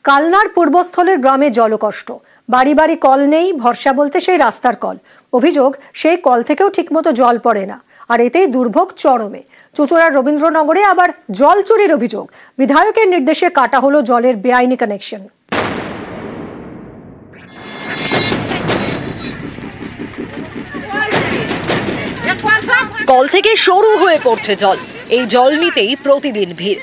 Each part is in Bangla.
কালনার পূর্বস্থলের গ্রামে জলকষ্ট, বাড়ি বাড়ি কল নেই, ভরসা বলতে সেই রাস্তার কল। অভিযোগ, সেই কল থেকেও ঠিকমতো জল পড়ে না, আর এতেই দুর্ভোগ চরমে। চুঁচুড়ার রবীন্দ্রনগরে আবার জল চুরির অভিযোগ। বিধায়কের নির্দেশে কাটা হলো জলের বেআইনি কানেকশন। কল থেকে সরু হয়ে পড়ছে জল, এই জল নিতেই প্রতিদিন ভিড়।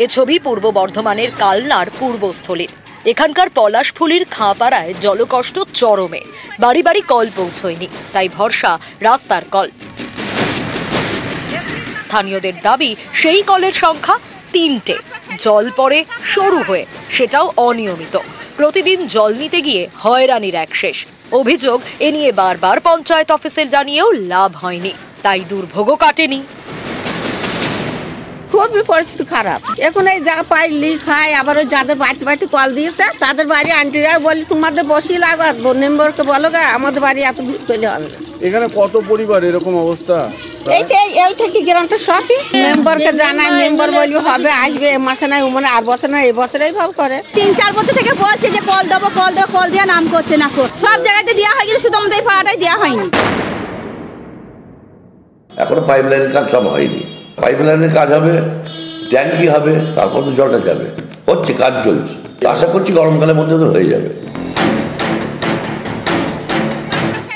এ ছবি পূর্ব বর্ধমানের কালনার পূর্বস্থলীর। এখানকার পলাশফুলির খাঁপাড়ায় জলকষ্ট চরমে। বাড়ি বাড়ি কল পৌঁছয়নি, তাই ভরসা রাস্তার কল। স্থানীয়দের দাবি, সেই কলের সংখ্যা 3টে, জল পড়ে সরু হয়ে, সেটাও অনিয়মিত। প্রতিদিন জল নিতে গিয়ে হয়রানির এক শেষ। অভিযোগ, এ নিয়ে বারবার পঞ্চায়েত অফিসে জানিয়েও লাভ হয়নি, তাই দুর্ভোগও কাটেনি। খুবই পরিস্থিতি খারাপ। এখন এই জায়গা পাইলি খায়, আবার ওই যাদের বাড়িতে বাড়িতে কল দিয়েছে তাদের বাড়ি আনতে যায়, বলি তোমাদের বসিয়ে লাগো, মেম্বারকে বলো গা, আমাদের বাড়ি এত ভিড় করলে হবে না। এখানে কত পরিবার এরকম অবস্থা? এই থেকে গ্রামটা সবই মেম্বারকে জানায়, মেম্বার বলি হবে, আসবে, এ মাসে নাই, মানে আর বছর না, এই বছর এইভাবে করে। 3-4 বছর থেকে বলছে যে কল দেবো, কল দিয়ে নাম করছে না। সব জায়গাতে দেওয়া হয়, কিন্তু শুধু আমাদের এই পাড়াটাই দেওয়া হয়নি। এখনো পাইপলাইনের কাজ সব হয়নি। পাইপলাইনের কাজ হবে, ট্যাঙ্কি হবে, তারপর তো জলটা যাবে। হচ্ছে, কাজ চলছে, আশা করছি গরমকালের মধ্যে তো হয়ে যাবে।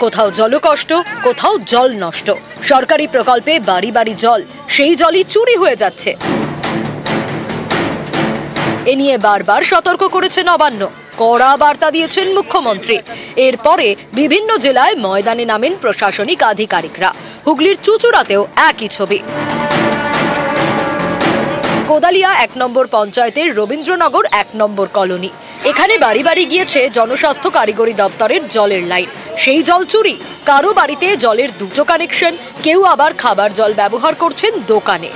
কোথাও জলকষ্ট, কোথাও জল নষ্ট। সরকারি প্রকল্পে বাড়ি বাড়ি জল, সেই জলই চুরি হয়ে যাচ্ছে। এ নিয়ে বারবার সতর্ক করেছে নবান্ন, কড়া বার্তা দিয়েছেন মুখ্যমন্ত্রী। এরপরে বিভিন্ন জেলায় ময়দানে নামেন প্রশাসনিক আধিকারিকরা। হুগলির চুঁচুড়াতেও একই ছবি। কোদালিয়া 1 নম্বর পঞ্চায়েতের রবীন্দ্রনগর 1 নম্বর কলোনি। এখানে বাড়ি বাড়ি গিয়েছে জনস্বাস্থ্য কারিগরি দপ্তরের জলের লাইন। সেই জল চুরি। কারো বাড়িতে জলের 2টো কানেকশন, কেউ আবার খাবার জল ব্যবহার করছেন দোকানে।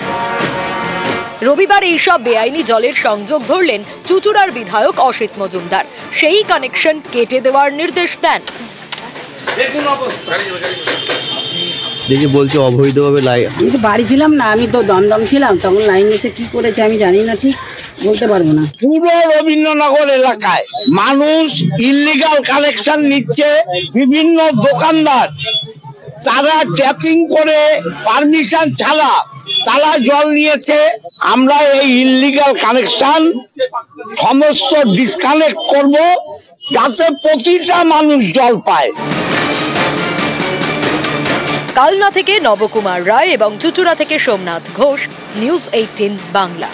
রবিবার এইসব বেআইনি জলের সংযোগ ধরলেন চুঁচুড়ার বিধায়ক অসিত মজুমদার। সেই কানেকশন কেটে দেওয়ার নির্দেশ দেন। দেখি বলছে অবৈধভাবে লাইন। আমি তো বাড়ি ছিলাম না, আমি তো দমদম ছিলাম, তখন লাইন এসে কি করেছে আমি জানি না, ঠিক বলতে পারবো না। পুরো রবীন্দ্রনগর এলাকায় মানুষ ইল্লিগাল কানেকশন নিচ্ছে। বিভিন্ন দোকানদার তারা ট্যাপিং করে পারমিশন ছাড়া তারা জল নিয়েছে। আমরা এই ইল্লিগাল কানেকশন সমস্ত ডিসকানেক্ট করব, যাতে প্রতিটা মানুষ জল পায়। কালনা থেকে নবকুমার রায় এবং চুঁচুড়া থেকে সোমনাথ ঘোষ, নিউজ 18 বাংলা।